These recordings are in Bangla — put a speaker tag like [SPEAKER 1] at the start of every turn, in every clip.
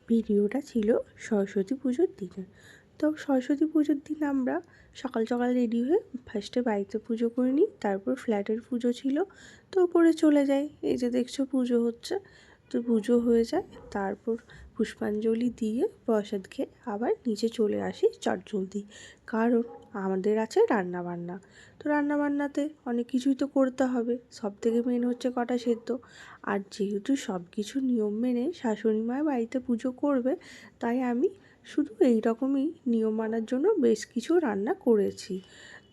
[SPEAKER 1] ভিডিওটা ছিল সরস্বতী পুজোর দিনে। তো সরস্বতী পুজোর দিন আমরা সকাল সকাল রেডি হয়ে ফার্স্টে বাড়িতে পুজো করে নিই, তারপর ফ্ল্যাটের পুজো ছিল তো ওপরে চলে যাই। এই যে দেখছো পুজো হচ্ছে, তো পুজো হয়ে যায়, তারপর পুষ্পাঞ্জলি দিয়ে প্রসাদ খেয়ে আবার নিচে চলে আসি চটজলদি, কারণ আমাদের আছে রান্নাবান্না। তো রান্নাবান্নাতে অনেক কিছুই তো করতে হবে, সবথেকে মেন হচ্ছে কটা সেদ্ধ। আর যেহেতু সব কিছু নিয়ম মেনে শাশুড়ি মা বাড়িতে পুজো করবে, তাই আমি শুধু এই রকমই নিয়ম মানার জন্য বেশ কিছু রান্না করেছি।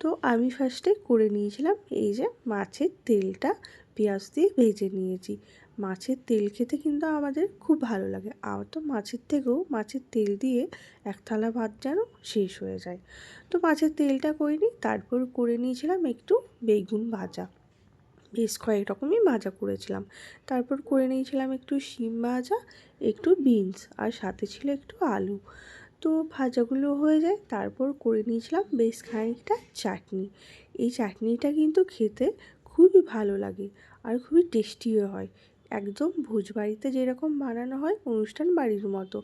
[SPEAKER 1] তো আমি ফার্স্টে করে নিয়েছিলাম এই যে মাছের তেলটা পেঁয়াজ দিয়ে ভেজে নিয়েছি। মাছের তেল খেতে কিন্তু আমাদের খুব ভালো লাগে, আমার তো মাছের থেকেও মাছের তেল দিয়ে এক থালা ভাত যেন শেষ হয়ে যায়। তো মাছের তেলটা করে নিই, তারপর করে নিয়েছিলাম একটু বেগুন ভাজা, বেশ কয়েক রকমই ভাজা করেছিলাম। তারপর করে নিয়েছিলাম একটু শিম ভাজা, একটু বিনস, আর সাথে ছিল একটু আলু। তো ভাজাগুলো হয়ে যায়, তারপর করে নিয়েছিলাম বেশ খানিকটা চাটনি। এই চাটনিটা কিন্তু খেতে খুবই ভালো লাগে আর খুবই টেস্টিও হয়, একদম ভোজবাড়িতে যেরকম বানানো হয় অনুষ্ঠান বাড়ির মতো।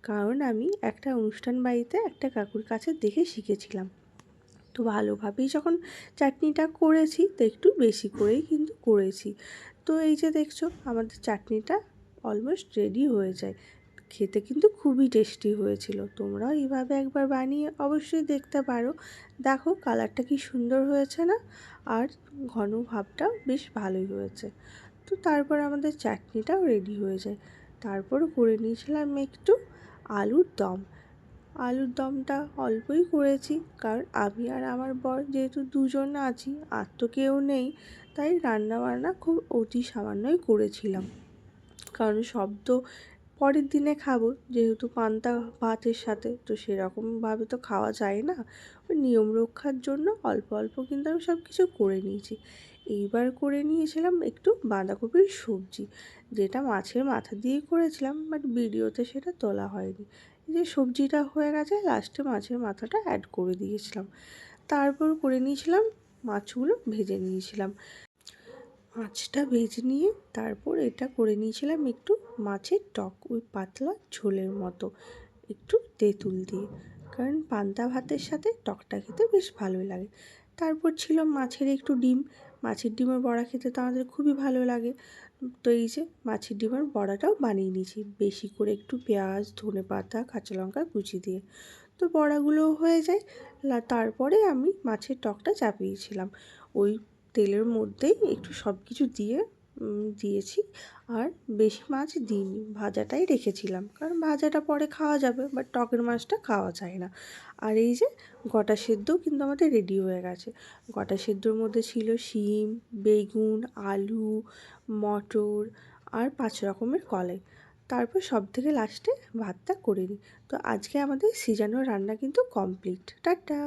[SPEAKER 1] কারণ আমি একটা অনুষ্ঠান বাড়িতে একটা কাকুর কাছে দেখে শিখেছিলাম। তো ভালোভাবেই যখন চাটনিটা করেছি, তো একটু বেশি করেই কিন্তু করেছি। তো এই যে দেখছো আমাদের চাটনিটা অলমোস্ট রেডি হয়ে যায়, খেতে কিন্তু খুবই টেস্টি হয়েছিল। তোমরাও এইভাবে একবার বানিয়ে অবশ্যই দেখতে পারো। দেখো কালারটা কি সুন্দর হয়েছে না, আর ঘন ভাবটাও বেশ ভালোই হয়েছে। তো তারপর আমাদের চাটনিটাও রেডি হয়ে যায়। তারপর করে নিয়েছিলাম একটু আলুর দম। আলুর দমটা অল্পই করেছি, কারণ আমি আর আমার বর যেহেতু দুজন আছি, আর তো কেউ নেই, তাই রান্নাবান্না খুব অতি সামান্যই করেছিলাম। কারণ সব তো পরের দিনে খাবো, যেহেতু পান্তা ভাতের সাথে, তো সেরকমভাবে তো খাওয়া যায় না। ওই নিয়ম রক্ষার জন্য অল্প অল্প কিন্তু আমি সব কিছু করে নিয়েছি। এইবার করে নিয়েছিলাম একটু বাঁধাকপির সবজি, যেটা মাছের মাথা দিয়ে করেছিলাম, বাট ভিডিওতে সেটা তোলা হয়নি। এই যে সবজিটা হয়ে গেছে, লাস্টে মাছের মাথাটা অ্যাড করে দিয়েছিলাম। তারপর করে নিয়েছিলাম মাছগুলো ভেজে নিয়েছিলাম। মাছটা ভেজে নিয়ে তারপর এটা করে নিয়েছিলাম একটু মাছের টক, ওই পাতলা ঝোলের মতো, একটু তেঁতুল দিয়ে, কারণ পান্তা ভাতের সাথে টকটা খেতে বেশ ভালোই লাগে। তারপর ছিল মাছের একটু ডিম, মাছের ডিমের বড়া খেতে তো আমাদের খুবই ভালো লাগে। তো এই যে মাছের ডিমের বড়াটাও বানিয়ে নিয়েছি, বেশি করে একটু পেঁয়াজ, ধনেপাতা, কাঁচা লঙ্কা কুচি দিয়ে। তো বড়াগুলোও হয়ে যায়। তারপরে আমি মাছের টকটা চাপিয়েছিলাম ওই তেলের মধ্যেই, একটু সব কিছু দিয়ে দিয়েছি। আর বেশি মাছ দিইনি, ভাজাটাই রেখেছিলাম, কারণ ভাজাটা পরে খাওয়া যাবে, বাট টকের মাছটা খাওয়া যায় না। আর এই যে গোটা সেদ্ধও কিন্তু আমাদের রেডি হয়ে গেছে। গোটা সেদ্ধর মধ্যে ছিল শিম, বেগুন, আলু, মটর, আর 5 রকমের কলাই। তারপর সব থেকে লাস্টে ভাতটা করে নিই। তো আজকে আমাদের সিজানো রান্না কিন্তু কমপ্লিট। টাটা।